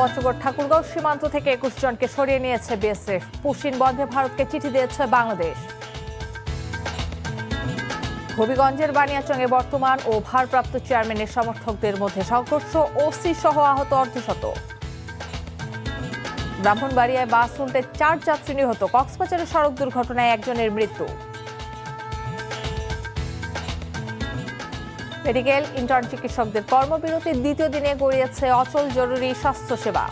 পঞ্চগড় ঠাকুরগাঁও সীমান্ত থেকে 21 জনকে সরিয়ে নিয়েছে বিএসএফ। পুশিন বন্ধে ভারতকে চিঠি দিয়েছে বাংলাদেশ। হবিগঞ্জের বানিয়াচংয়ে বর্তমান ও ভারপ্রাপ্ত চেয়ারম্যানের সমর্থকদের মধ্যে সংঘর্ষ, ওসি সহ আহত অর্ধশত। ব্রাহ্মণবাড়িয়ায় বাস উল্টে 4 যাত্রী নিহত। কক্সবাজারে সড়ক দুর্ঘটনায় একজনের মৃত্যু। মেডিকেল ইন্টার্ন চিকিৎসকদের কর্মবিরতির দ্বিতীয় দিনে গড়িয়েছে অচল জরুরি স্বাস্থ্যসেবা।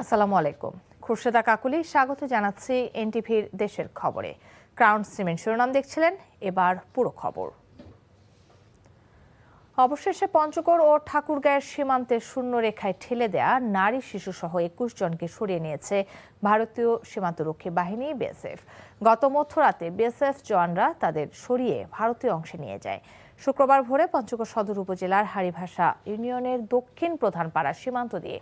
আসসালামু আলাইকুম, খুরশেদা কাকুলি স্বাগত জানাচ্ছি এনটিভির দেশের খবরে। ক্রাউন সিমেন্ট শিরোনাম দেখছিলেন, এবার পুরো খবর। অবশেষে পঞ্চগড় ও ঠাকুরগাঁয়ের সীমান্তের শূন্য রেখায় ঠেলে দেয়া নারী শিশু সহ 21 জনকে সরিয়ে নিয়েছে ভারতীয় সীমান্তরক্ষী বাহিনী বিএসএফ। গত মধ্যরাতে বিএসএফ জওয়ানরা তাদের সরিয়ে ভারতীয় অংশে নিয়ে যায়। শুক্রবার ভোরে পঞ্চগড় সদর উপজেলার হারিভাষা ইউনিয়নের দক্ষিণ প্রধানপাড়া সীমান্ত দিয়ে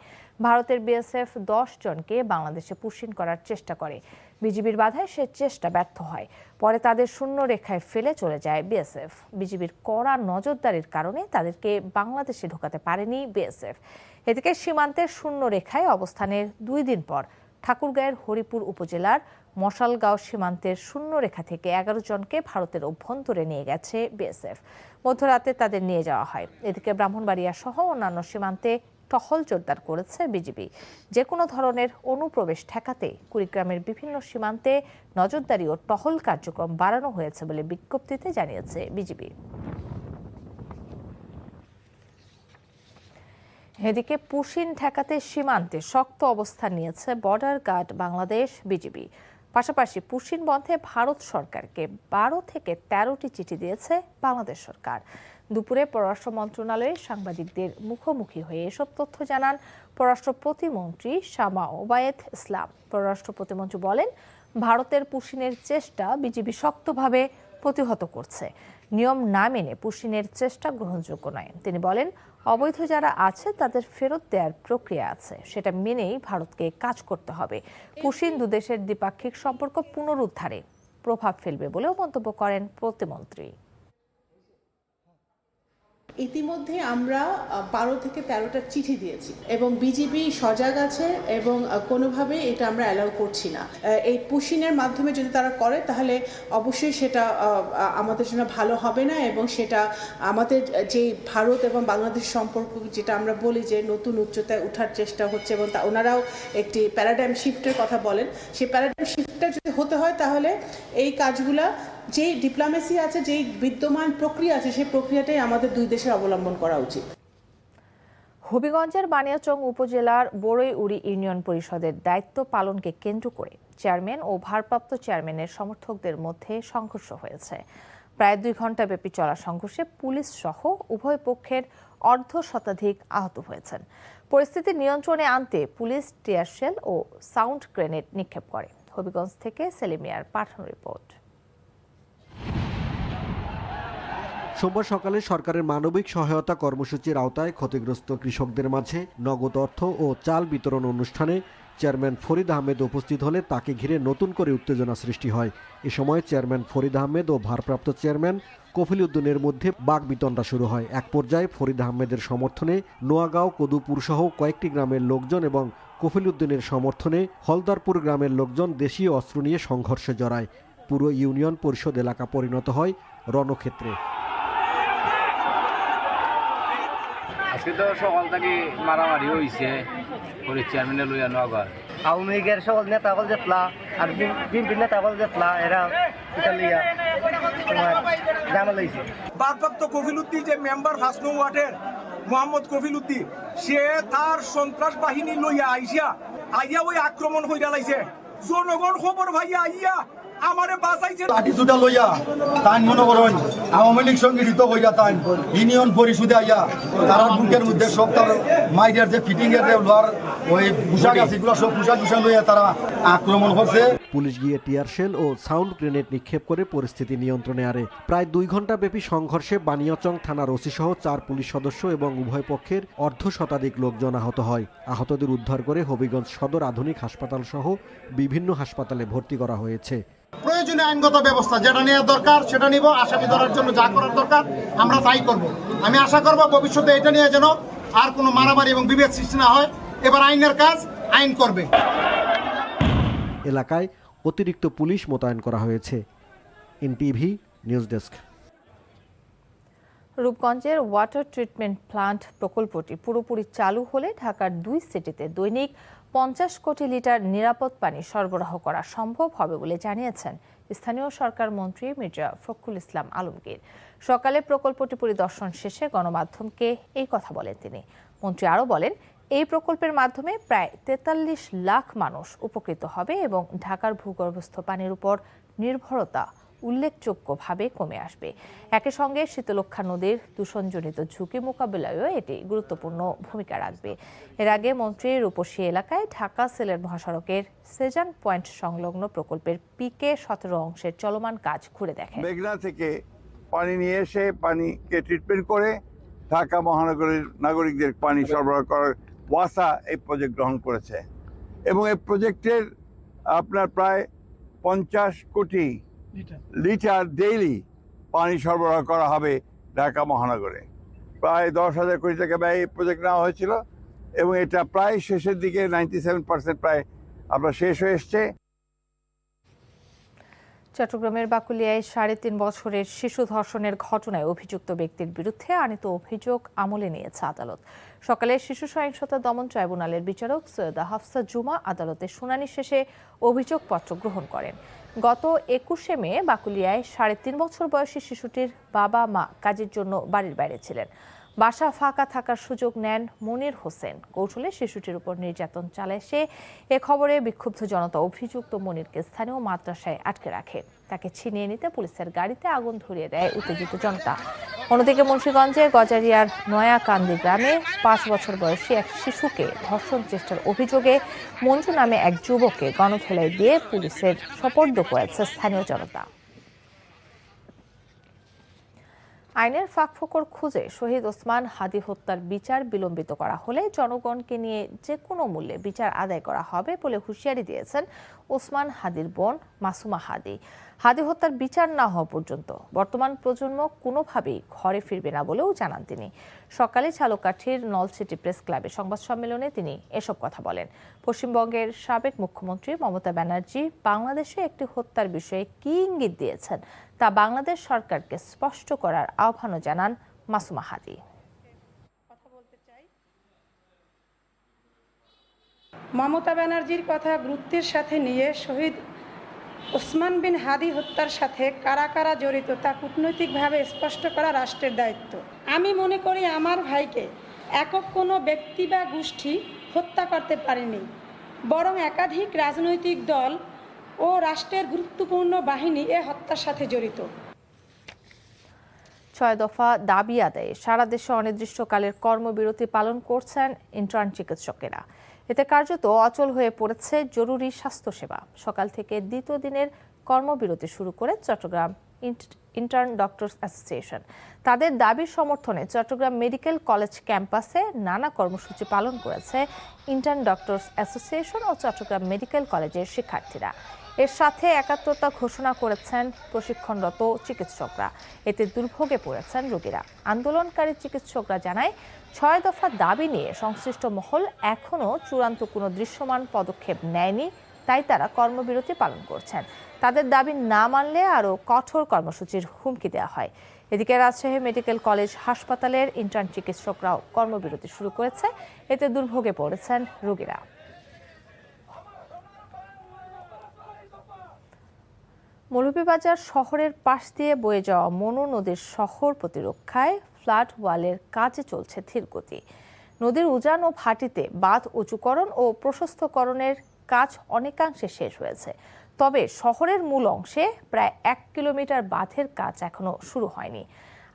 ভারতের বিএসএফ 10 জনকে বাংলাদেশে পুশিন করার চেষ্টা করে। বিজিবির বাধায় সে চেষ্টা ব্যর্থ হয়। পরে তাদের শূন্য রেখায় ফেলে চলে যায় বিএসএফ। বিজিবির কড়া নজরদারির কারণে তাদেরকে বাংলাদেশে ঢোকাতে পারেনি বিএসএফ। এদিকে সীমান্তের শূন্য রেখায় অবস্থানের 2 দিন পর ঠাকুরগাঁয়ের হরিপুর উপজেলার মশালগাঁও সীমান্তের শূন্য রেখা থেকে 11 জনকে ভারতের অভ্যন্তরে নিয়ে গেছে বিএসএফ। মধ্যরাতে তাদের নিয়ে যাওয়া হয়। এদিকে ব্রাহ্মণবাড়িয়া সহ অন্যান্য সীমান্তে টহল জোরদার করেছে বিজিবি। যে কোনো ধরনের অনুপ্রবেশ ঠেকাতে কুড়িগ্রামের বিভিন্ন সীমান্তে নজরদারি ও টহল কার্যক্রম বাড়ানো হয়েছে বলে বিজ্ঞপ্তিতে জানিয়েছে বিজিবি। এদিকে পুশিন ঠেকাতে সীমান্তে শক্ত অবস্থান নিয়েছে বর্ডার গার্ড বাংলাদেশ বিজিবি। পাশাপাশি পুশিন বন্ধে ভারত সরকারকে 12 থেকে 13টি চিঠি দিয়েছে বাংলাদেশ সরকার। দুপুরে পররাষ্ট্র মন্ত্রণালয়ে সাংবাদিকদের মুখোমুখি হয়ে এসব তথ্য জানান পররাষ্ট্র প্রতিমন্ত্রী শামা ওবায়েদ ইসলাম। পররাষ্ট্র প্রতিমন্ত্রী বলেন, ভারতের পুশিনের চেষ্টা বিজিবি শক্তভাবে প্রতিহত করছে। নিয়ম না মেনে পুশিনের চেষ্টা গ্রহণযোগ্য নয়। তিনি বলেন, অবৈধ যারা আছে তাদের ফেরত দেওয়ার প্রক্রিয়া আছে, সেটা মেনেই ভারতকে কাজ করতে হবে। পুশিন দুদেশের দ্বিপাক্ষিক সম্পর্ক পুনরুদ্ধারে প্রভাব ফেলবে বলেও মন্তব্য করেন প্রতিমন্ত্রী। ইতিমধ্যে আমরা 12 থেকে 13টা চিঠি দিয়েছি এবং বিজিবি সজাগ আছে এবং কোনোভাবে এটা আমরা অ্যালাউ করছি না। এই পুশিনের মাধ্যমে যদি তারা করে তাহলে অবশ্যই সেটা আমাদের জন্য ভালো হবে না এবং সেটা আমাদের যে ভারত এবং বাংলাদেশ সম্পর্ক, যেটা আমরা বলি যে নতুন উচ্চতায় ওঠার চেষ্টা হচ্ছে এবং ওনারাও একটি প্যারাডাইম শিফটের কথা বলেন, সেই প্যারাডাইম শিফটটা যদি হতে হয় তাহলে এই কাজগুলা যে ডিপ্লোমেসি আছে, যে বিদ্যমান প্রক্রিয়া আছে, সেই প্রক্রিয়াটাই আমাদের দুই দেশের অবলম্বন করা উচিত। হবিগঞ্জের বানিয়াচং উপজেলার বড়ইউড়ি ইউনিয়ন পরিষদের দায়িত্ব পালনকে কেন্দ্র করে চেয়ারম্যান ও ভারপ্রাপ্ত চেয়ারম্যানের সমর্থকদের মধ্যে সংঘর্ষ হয়েছে। প্রায় 2 ঘণ্টা ব্যাপী চলা সংঘর্ষে পুলিশ সহ উভয় পক্ষের অর্ধশতাধিক আহত হয়েছেন। পরিস্থিতি নিয়ন্ত্রণে আনতে পুলিশ টিয়ারশেল ও সাউন্ড গ্রেনেড নিক্ষেপ করে। হবিগঞ্জ থেকে সেলিমিয়ার পাঠানো রিপোর্ট। সোমবার সকালে সরকারের মানবিক সহায়তা কর্মসূচির আওতায় ক্ষতিগ্রস্ত কৃষকদের মাঝে নগদ অর্থ ও চাল বিতরণ অনুষ্ঠানে চেয়ারম্যান ফরিদ আহমেদ উপস্থিত হলে তাকে ঘিরে নতুন করে উত্তেজনা সৃষ্টি হয়। এ সময় চেয়ারম্যান ফরিদ আহমেদ ও ভারপ্রাপ্ত চেয়ারম্যান কফিল উদ্দিনের মধ্যে বাকবিতণ্ডা শুরু হয়। এক পর্যায়ে ফরিদ আহমেদের সমর্থনে নোয়াগাঁও, কদুপুর সহ কয়েকটি গ্রামের লোকজন এবং কফিল উদ্দিনের সমর্থনে হলদারপুর গ্রামের লোকজন দেশীয় অস্ত্র নিয়ে সংঘর্ষে জড়ায়। পুরো ইউনিয়ন পরিষদ এলাকা পরিণত হয় রণক্ষেত্রে। আজকে তো সকাল থেকে মারামারি হয়েছে চেয়ারম্যানের লইয়া নগর আওয়ামী লীগের সকল নেতাকল যেতলা আর বিএনপির নেতাকল যেতলা এরা এটা লইয়া তোমার জানা লইছে। ভারপ্রাপ্ত কফিল উদ্দিন যে মেম্বার 5 নং ওয়ার্ডের মোহাম্মদ কফিল উদ্দিন, সে তার সন্ত্রাস বাহিনী লইয়া আইয়া ওই আক্রমণ হইয়া লাইছে। জনগণ খবর ভাইয়া আইয়া আমারে বাঁচাইছে লাঠি জুতা লইয়া তাই মনে করেন আওয়ামী লীগ সংগঠিত হইয়া তাই ইউনিয়ন পরিষদে আইয়া তারা বুকের মধ্যে সব তার মাইডের যে ফিটিং এর লোয়ার ওই পোশাক আছে এগুলো সব পোশাক লইয়া তারা আক্রমণ করছে। পুলিশ গিয়ে টিয়ার শেল ও সাউন্ড গ্রেনেড নিক্ষেপ করে পরিস্থিতি নিয়ন্ত্রণে আনে। প্রায় 2 ঘন্টা ব্যাপী সংঘর্ষে বানিয়াচং থানার ওসি সহ 4 পুলিশ সদস্য এবং উভয় পক্ষের অর্ধশতাধিক লোকজন আহত হয়। আহতদের উদ্ধার করে হবিগঞ্জ সদর আধুনিক হাসপাতাল সহ বিভিন্ন হাসপাতালে ভর্তি করা হয়েছে। প্রয়োজনীয় আইনগত ব্যবস্থা যেটা নেওয়া দরকার সেটা নিব, আসামি ধরার জন্য যা করার দরকার আমরা তাই করব। আমি আশা করব ভবিষ্যতে এটা নিয়ে যেন আর কোনো মারামারি এবং বিভেদ সৃষ্টি না হয়। এবার আইনের কাজ আইন করবে। এলাকায় অতিরিক্ত পুলিশ মোতায়েন করা হয়েছে। NTV news desk. রূপগঞ্জের ওয়াটার ট্রিটমেন্ট প্লান্ট প্রকল্পটি পুরোপুরি চালু হলে ঢাকার 2 সিটিতে দৈনিক 50 কোটি লিটার নিরাপদ পানি সরবরাহ করা সম্ভব হবে বলে জানিয়েছেন স্থানীয় সরকার মন্ত্রী মির্জা ফখরুল ইসলাম আলমগীর। সকালে প্রকল্পটি পরিদর্শন শেষে গণমাধ্যমকে এই কথা বলেন তিনি। মন্ত্রী আরও বলেন, এই প্রকল্পের মাধ্যমে প্রায় 43 লাখ মানুষ উপকৃত হবে এবং ঢাকার ভূগর্ভস্থ পানির উপর নির্ভরতা উল্লেখযোগ্যভাবে কমে আসবে। একই সঙ্গে শীতলক্ষ্যা নদীর দূষণজনিত ঝুঁকি মোকাবিলায়ও এটি গুরুত্বপূর্ণ ভূমিকা রাখবে। এর আগে মন্ত্রী রূপসী এলাকায় ঢাকা সিলেট মহাসড়কের সেজান পয়েন্ট সংলগ্ন প্রকল্পের পিকে 17 অংশের চলমান কাজ ঘুরে দেখেন। মেঘনা থেকে পানি নিয়ে এসে পানিকে ট্রিটমেন্ট করে ঢাকা মহানগরীর নাগরিকদের পানি সরবরাহ করার ওয়াসা এই প্রজেক্ট গ্রহণ করেছে এবং এই প্রজেক্টের আপনার প্রায় 50 কোটি লিটার ডেইলি পানি সরবরাহ করা হবে ঢাকা মহানগরে। প্রায় 10,000 কোটি টাকা ব্যয় প্রজেক্ট নেওয়া হয়েছিল এবং এটা প্রায় শেষের দিকে 97% প্রায় আপনার শেষ হয়ে এসছে। চট্টগ্রামের বাকুলিয়ায় 3.5 বছরের শিশু ধর্ষণের ঘটনায় অভিযুক্ত ব্যক্তির বিরুদ্ধে আনিত অভিযোগ আমলে নিয়েছে আদালত। সকালে শিশু সহিংসতা দমন ট্রাইব্যুনালের বিচারক সৈয়দা হাফসা জুমা আদালতে শুনানি শেষে অভিযোগপত্র গ্রহণ করেন। গত 21শে মে বাকুলিয়ায় 3.5 বছর বয়সী শিশুটির বাবা মা কাজের জন্য বাড়ির বাইরে ছিলেন। বাসা ফাঁকা থাকার সুযোগ নেন মনির হোসেন। কৌশলে শিশুটির উপর নির্যাতন চালায় সে। এ খবরে বিক্ষুব্ধ জনতা অভিযুক্ত মনিরকে স্থানীয় মাদ্রাসায় আটকে রাখে। তাকে ছিনিয়ে নিতে পুলিশের গাড়িতে আগুন ধরিয়ে দেয় উত্তেজিত জনতা। অন্যদিকে মুন্সিগঞ্জের গজারিয়ার নয়াকান্দি গ্রামে 5 বছর বয়সী এক শিশুকে ধর্ষণ চেষ্টার অভিযোগে মঞ্জু নামে এক যুবককে গণধোলাই দিয়ে পুলিশের সোপর্দ করেছে স্থানীয় জনতা। আইনের ফাঁকফোকর খুঁজে শহীদ ওসমান হাদি হত্যার বিচার বিলম্বিত করা হলে জনগণকে নিয়ে যে কোনো মূল্যে বিচার আদায় করা হবে বলে হুঁশিয়ারি দিয়েছেন ওসমান হাদির বোন মাসুমা হাদি। হাদি হত্যার বিচার না হওয়া পর্যন্ত বর্তমান প্রজন্ম কোনোভাবেই ঘরে ফিরবে না বলেও জানান তিনি। সকালে ঝালকাঠির নলছিটি প্রেস ক্লাবে সংবাদ সম্মেলনে তিনি এসব কথা বলেন। পশ্চিমবঙ্গের সাবেক মুখ্যমন্ত্রী মমতা ব্যানার্জি বাংলাদেশে একটি হত্যার বিষয়ে কী ইঙ্গিত দিয়েছেন তা বাংলাদেশ সরকারকে স্পষ্ট করার আহ্বানও জানান মাসুমা হাদি। মমতা ব্যানার্জির কথা গুরুত্বের সাথে নিয়ে শহীদ ওসমান বিন হাদি হত্যার সাথে কারা কারা জড়িত তা কূটনৈতিকভাবে স্পষ্ট করা রাষ্ট্রের দায়িত্ব। আমি মনে করি আমার ভাইকে একক কোনো ব্যক্তি বা গোষ্ঠী হত্যা করতে পারেনি, বরং একাধিক রাজনৈতিক দল ও রাষ্ট্রের গুরুত্বপূর্ণ বাহিনী এ হত্যার সাথে জড়িত। 6 দফা দাবি আদায়ে সারা দেশে অনির্দিষ্টকালের কর্মবিরতি পালন করছেন ইন্টার্ন চিকিৎসকেরা। এতে কার্যত অচল হয়ে পড়েছে জরুরি স্বাস্থ্যসেবা। সকাল থেকে দ্বিতীয় দিনের কর্মবিরতি শুরু করে চট্টগ্রাম ইন্টার্ন ডক্টরস অ্যাসোসিয়েশন। তাদের দাবির সমর্থনে চট্টগ্রাম মেডিকেল কলেজ ক্যাম্পাসে নানা কর্মসূচি পালন করেছে ইন্টার্ন ডক্টরস অ্যাসোসিয়েশন ও চট্টগ্রাম মেডিকেল কলেজের শিক্ষার্থীরা। এর সাথে একাত্মতা ঘোষণা করেছেন প্রশিক্ষণরত চিকিৎসকরা। এতে দুর্ভোগে পড়েছেন রোগীরা। আন্দোলনকারী চিকিৎসকরা জানায়, 6 দফা দাবি নিয়ে সংশ্লিষ্ট মহল এখনও চূড়ান্ত কোনো দৃশ্যমান পদক্ষেপ নেয়নি, তাই তারা কর্মবিরতি পালন করছেন। তাদের দাবি না মানলে আরও কঠোর কর্মসূচির হুমকি দেওয়া হয়। এদিকে রাজশাহী মেডিকেল কলেজ হাসপাতালের ইন্টার্ন চিকিৎসকরাও কর্মবিরতি শুরু করেছে। এতে দুর্ভোগে পড়েছেন রোগীরা। মৌলভীবাজার শহরের পাশ দিয়ে বয়ে যাওয়া মনু নদীর শহর প্রতিরক্ষায় ফ্লাড ওয়ালের কাজে চলছে ধীরগতি। নদীর উজান ও ভাটিতে বাঁধ উঁচুকরণ ও প্রশস্তকরণের কাজ অনেকাংশে শেষ হয়েছে। তবে শহরের মূল অংশে প্রায় 1 কিলোমিটার বাঁধের কাজ এখনো শুরু হয়নি।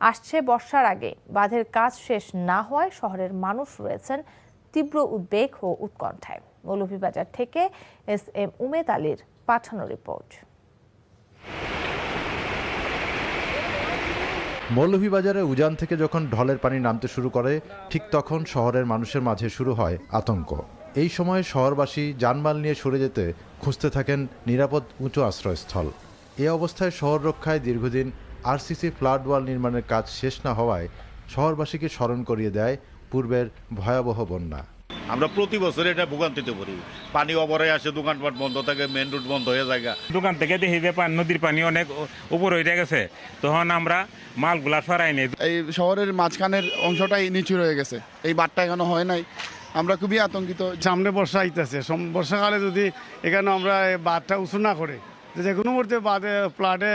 আসছে বর্ষার আগে বাঁধের কাজ শেষ না হওয়ায় শহরের মানুষ রয়েছেন তীব্র উদ্বেগ ও উৎকণ্ঠায়। মৌলভীবাজার থেকে SM উমেদ আলীর পাঠানো রিপোর্ট। মৌলভীবাজারে উজান থেকে যখন ঢলের পানি নামতে শুরু করে, ঠিক তখন শহরের মানুষের মাঝে শুরু হয় আতঙ্ক। এই সময় শহরবাসী যানমাল নিয়ে সরে যেতে খুঁজতে থাকেন নিরাপদ উঁচু আশ্রয়স্থল। এ অবস্থায় শহর রক্ষায় দীর্ঘদিন RCC ফ্লাড ওয়াল নির্মাণের কাজ শেষ না হওয়ায় শহরবাসীকে স্মরণ করিয়ে দেয় পূর্বের ভয়াবহ বন্যা। আমরা প্রতি বছর এটা ভোগান্তিতে পড়ি। পানি অবরে আসে, দোকানপাট বন্ধ থাকে, মেন রোড বন্ধ হয়ে যায়। দোকান থেকে দেখি যে নদীর পানি অনেক উপর হয়ে গেছে, তখন আমরা মালগুলা সরাই নেই। এই শহরের মাঝখানের অংশটাই নিচু রয়ে গেছে, এই বাঁধটা এখনো হয় নাই। আমরা খুবই আতঙ্কিত। সামনে বর্ষা আইতেছে, বর্ষাকালে যদি এখানে আমরা বাঁধটা উঁচু না করে, যে কোনো মুহূর্তে বাঁধে ফ্লাডে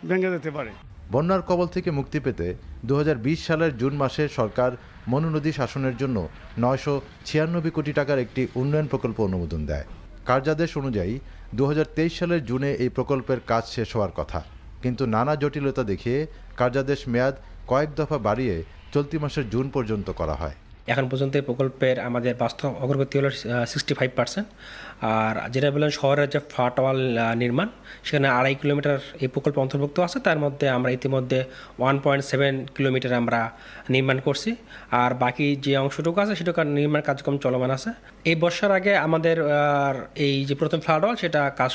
ভেঙে যেতে পারে। বন্যার কবল থেকে মুক্তি পেতে 2020 সালের জুন মাসে সরকার মনু নদী শাসনের জন্য 996 কোটি টাকার একটি উন্নয়ন প্রকল্প অনুমোদন দেয়। কার্যাদেশ অনুযায়ী 2023 সালের জুনে এই প্রকল্পের কাজ শেষ হওয়ার কথা, কিন্তু নানা জটিলতা দেখিয়ে কার্যাদেশ মেয়াদ কয়েক দফা বাড়িয়ে চলতি মাসের জুন পর্যন্ত করা হয়। এখন পর্যন্ত এই প্রকল্পের আমাদের বাস্তব অগ্রগতি হলো 65%। আর যেটা বললেন শহরের যে ফ্লাড ওয়াল নির্মাণ, সেখানে 2.5 কিলোমিটার এই প্রকল্প অন্তর্ভুক্ত আছে। তার মধ্যে আমরা ইতিমধ্যে 1.7 কিলোমিটার আমরা নির্মাণ করছি, আর বাকি যে অংশটুকু আছে সেটুকু নির্মাণ কার্যক্রম চলমান আছে। এই বর্ষার আগে আমাদের এই যে প্রথম ফ্লাড ওয়াল সেটা কাজ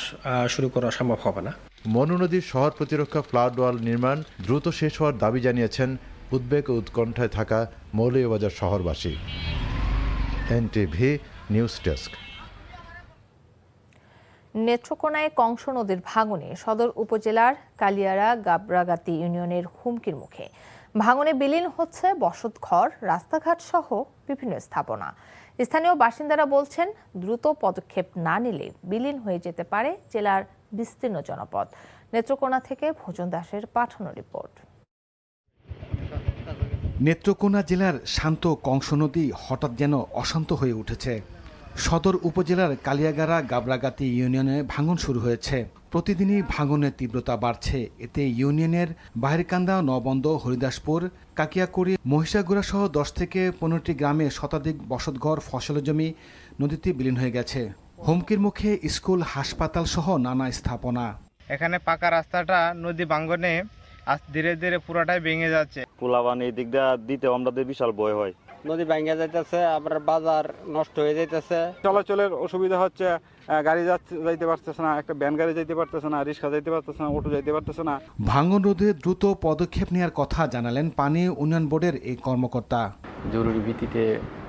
শুরু করা সম্ভব হবে না। মনু নদীর শহর প্রতিরক্ষা ফ্লাড ওয়াল নির্মাণ দ্রুত শেষ হওয়ার দাবি জানিয়েছেন উদ্বেগ ও উৎকণ্ঠায় থাকা মৌলভীবাজার শহরবাসী। NTV news desk. নেত্রকোনায় কংস নদীর ভাঙনে সদর উপজেলার কালিয়ারা গাবরাগাতি ইউনিয়নের হুমকির মুখে। ভাঙনে বিলীন হচ্ছে বসতঘর, রাস্তাঘাট সহ বিভিন্ন স্থাপনা। স্থানীয় বাসিন্দারা বলছেন, দ্রুত পদক্ষেপ না নিলে বিলীন হয়ে যেতে পারে জেলার বিস্তীর্ণ জনপদ। নেত্রকোনা থেকে ভোজন দাসের পাঠানো রিপোর্ট। নেত্রকোনা জেলার শান্ত কংস নদী হঠাৎ যেন অশান্ত হয়ে উঠেছে। সদর উপজেলার কালিয়াগাড়া গাবরাগাতি ইউনিয়নে ভাঙন শুরু হয়েছে। প্রতিদিনই ভাঙনের তীব্রতা বাড়ছে। এতে ইউনিয়নের বাহিরকান্দা, নবন্দ, হরিদাসপুর, কাকিয়াকুড়ি, মহিষাগুড়া সহ 10 থেকে 15টি গ্রামে শতাধিক বসতঘর, ফসলের জমি নদীতে বিলীন হয়ে গেছে। হুমকির মুখে স্কুল, হাসপাতাল সহ নানা স্থাপনা। এখানে পাকা রাস্তাটা নদী ভাঙনে ধীরে ধীরে পুরাটাই ভেঙে যাচ্ছে। পোলাবান এই দিকটা দিতে আমাদের বিশাল ভয় হয়। নদী ভেঙে যাইতেছে, আবার বাজার নষ্ট হয়ে যাইতেছে, চলাচলের অসুবিধা হচ্ছে। গাড়ি যাইতে পারতেছে না, একটা ভ্যান গাড়ি যাইতে পারতেছে না, রিক্সা যাইতে পারতেছে না, অটো যাইতে পারতেছে না। ভাঙন রোধে দ্রুত পদক্ষেপ নেওয়ার কথা জানালেন পানি উন্নয়ন বোর্ডের এই কর্মকর্তা। জরুরি ভিত্তিতে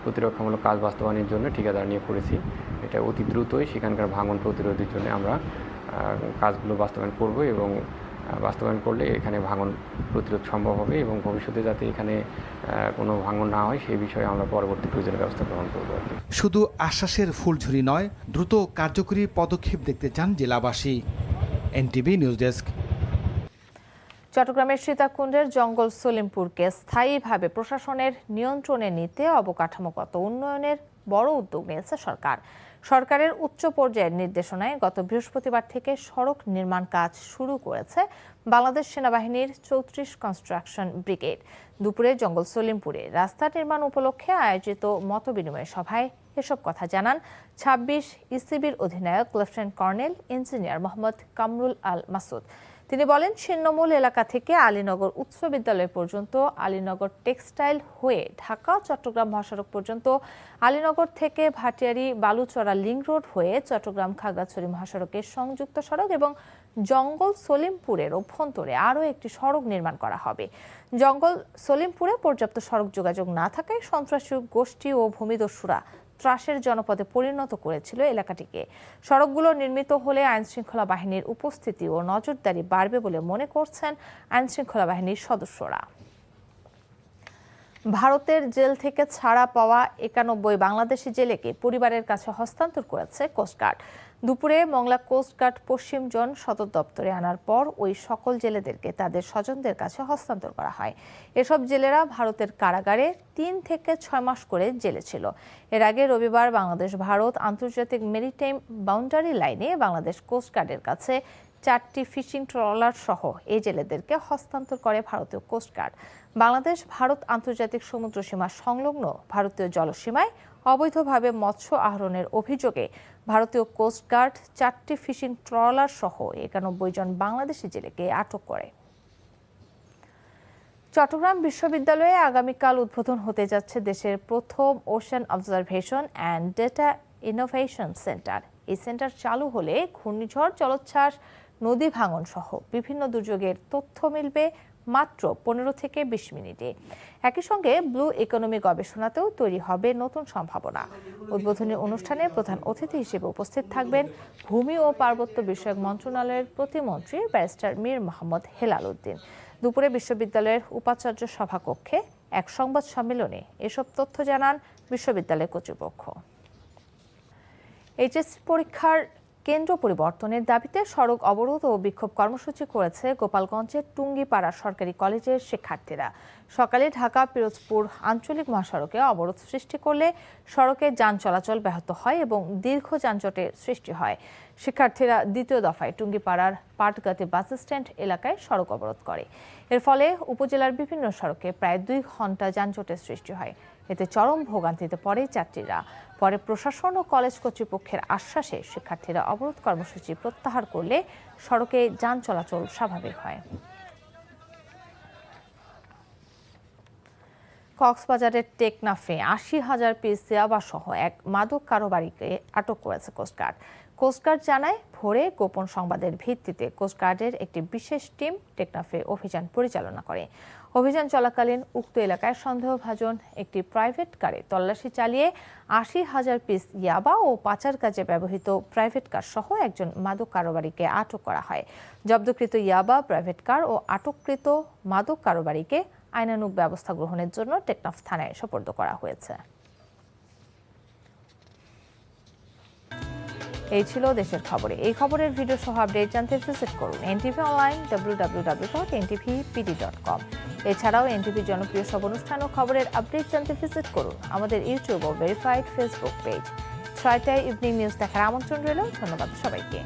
প্রতিরক্ষামূলক কাজ বাস্তবায়নের জন্য ঠিকাদার নিয়ে করেছি। এটা অতি দ্রুতই সেখানকার ভাঙন প্রতিরোধের জন্য আমরা কাজগুলো বাস্তবায়ন করব এবং বাস্তবায়ন করলে এখানে ভাঙন প্রতিরোধ সম্ভব হবে এবং ভবিষ্যতে যাতে এখানে কোনো ভাঙন না হয় সেই বিষয়ে আমরা পরবর্তী প্রয়োজনীয় ব্যবস্থা গ্রহণ করব। শুধু আশ্বাসের ফুলঝুরি নয়, দ্রুত কার্যকরী পদক্ষেপ দেখতে চান জেলাবাসী। NTV news desk. চট্টগ্রামের সীতাকুণ্ডের জঙ্গল সলিমপুরকে স্থায়ীভাবে প্রশাসনের নিয়ন্ত্রণে নিতে অবকাঠামোগত উন্নয়নের বড় উদ্যোগ নিয়েছে সরকার। সরকারের উচ্চ পর্যায়ের নির্দেশনায় গত বৃহস্পতিবার থেকে সড়ক নির্মাণ কাজ শুরু করেছে বাংলাদেশ সেনাবাহিনীর 34 কনস্ট্রাকশন ব্রিগেড। দুপুরে জঙ্গল সলিমপুরে রাস্তা নির্মাণ উপলক্ষে আয়োজিত মতবিনিময় সভায় এসব কথা জানান 26 ইসিবির অধিনায়ক lieutenant colonel engineer Mohammad Kamrul Al Masud. তিনি বলেন, ছিন্নমূল এলাকা থেকে আলীনগর উচ্চ বিদ্যালয় পর্যন্ত, আলীনগর টেক্সটাইল হয়ে ঢাকা চট্টগ্রাম মহাসড়ক পর্যন্ত, আলীনগর থেকে ভাটিয়ারি বালুচড়া লিংক রোড হয়ে চট্টগ্রাম খাগড়াছড়ি মহাসড়কের সংযুক্ত সড়ক এবং জঙ্গল সলিমপুরের অভ্যন্তরে আরও একটি সড়ক নির্মাণ করা হবে। জঙ্গল সলিমপুরে পর্যাপ্ত সড়ক যোগাযোগ না থাকায় সন্ত্রাসী গোষ্ঠী ও ভূমিদস্যুরা ত্রাসের জনপদে পরিণত করেছিল এলাকাটিকে। সড়কগুলো নির্মিত হলে আইনশৃঙ্খলা বাহিনীর উপস্থিতি ও নজরদারি বাড়বে বলে মনে করছেন আইনশৃঙ্খলা বাহিনীর সদস্যরা। ভারতের জেল থেকে ছাড়া পাওয়া 91 বাংলাদেশি জেলেকে পরিবারের কাছে হস্তান্তর করেছে কোস্টগার্ড। দুপুরে মংলা কোস্টগার্ড পশ্চিম জোন সদর দপ্তরে আনার পর ওই সকল জেলেদেরকে তাদের স্বজনদের কাছে হস্তান্তর করা হয়। এসব জেলেরা ভারতের কারাগারে 3 থেকে 6 মাস করে জেলে ছিল। এর আগে রবিবার বাংলাদেশ ভারত আন্তর্জাতিক মেরিটাইম বাউন্ডারি লাইনে বাংলাদেশ কোস্টগার্ডের কাছে 4টি ফিশিং ট্রলার সহ এই জেলেদেরকে হস্তান্তর করে ভারতীয় কোস্টগার্ড। বাংলাদেশ ভারত আন্তর্জাতিক সমুদ্র সীমা সংলগ্ন ভারতীয় জলসীমায় অবৈধভাবে মৎস্য আহরণের অভিযোগে ভারতীয় কোস্টগার্ড 4টি ফিশিং ট্রলার সহ 91 জন বাংলাদেশি জেলেকে আটক করে। চট্টগ্রাম বিশ্ববিদ্যালয়ে আগামীকাল উদ্বোধন হতে যাচ্ছে দেশের প্রথম ocean observation and data innovation centre. এই সেন্টার চালু হলে ঘূর্ণিঝড়, জলোচ্ছ্বাস, নদী ভাঙন সহ বিভিন্ন দুর্যোগের তথ্য মিলবে মাত্র 15 থেকে 20 মিনিটে। একই সঙ্গে ব্লু ইকোনমি গবেষণাতেও তৈরি হবে নতুন সম্ভাবনা। উদ্বোধনী অনুষ্ঠানে প্রধান অতিথি হিসেবে উপস্থিত থাকবেন ভূমি ও পার্বত্য বিষয়ক মন্ত্রণালয়ের প্রতিমন্ত্রী ব্যারিস্টার মীর মোহাম্মদ হেলাল উদ্দিন। দুপুরে বিশ্ববিদ্যালয়ের উপাচার্য সভাকক্ষে এক সংবাদ সম্মেলনে এসব তথ্য জানান বিশ্ববিদ্যালয় কর্তৃপক্ষ। এইচএসসি পরীক্ষার কেন্দ্র পরিবর্তনের দাবিতে সড়ক অবরোধ ও বিক্ষোভ কর্মসূচি করেছে গোপালগঞ্জের টুঙ্গিপাড়া সরকারি কলেজের শিক্ষার্থীরা। সকালে ঢাকা পিরোজপুর আঞ্চলিক মহাসড়কে অবরোধ সৃষ্টি করলে সড়কে যান চলাচল ব্যাহত হয় এবং দীর্ঘ যানজটের সৃষ্টি হয়। শিক্ষার্থীরা দ্বিতীয় দফায় টুঙ্গিপাড়ার পাটগাতি বাস স্ট্যান্ড এলাকায় সড়ক অবরোধ করে। এর ফলে উপজেলার বিভিন্ন সড়কে প্রায় 2 ঘন্টা যানজটের সৃষ্টি হয়। এতে চরম ভোগান্তিতে পড়ে যাত্রীরা। পরে প্রশাসন ও কলেজ কর্তৃপক্ষের আশ্বাসে শিক্ষার্থীরা অবরোধ কর্মসূচি প্রত্যাহার করলে সড়কে যান চলাচল স্বাভাবিক হয়। কক্সবাজারের টেকনাফে 80,000 পিস ইয়াবা সহ এক মাদক কারবারিকে আটক করেছে কোস্টগার্ড। কোস্টগার্ড জানায়, ভোরে গোপন সংবাদের ভিত্তিতে কোস্টগার্ডের একটি বিশেষ টিম টেকনাফে অভিযান পরিচালনা করে। অভিযান চলাকালীন উক্ত এলাকায় সন্দেহভাজন একটি প্রাইভেট কারে তল্লাশি চালিয়ে 80,000 পিস ইয়াবা ও পাচার কাজে ব্যবহৃত প্রাইভেট কার সহ একজন মাদক কারবারিকে আটক করা হয়। জব্দকৃত ইয়াবা, প্রাইভেট কার ও আটককৃত মাদক কারবারিকে আইনানুগ ব্যবস্থা গ্রহণের জন্য টেকনাফ থানায় সোপর্দ করা হয়েছে। এই ছিল দেশের খবরে। এই খবরের ভিডিও সহ আপডেট জানতে ভিজিট করুন এনটিভি অনলাইন www.ntvpd.com। এছাড়াও এনটিভির জনপ্রিয় সব অনুষ্ঠান ও খবরের আপডেট জানতে ভিজিট করুন আমাদের ইউটিউব ও ভেরিফাইড ফেসবুক পেজ। 6টায় ইভিনিং নিউজ দেখার আমন্ত্রণ রইল। ধন্যবাদ সবাইকে।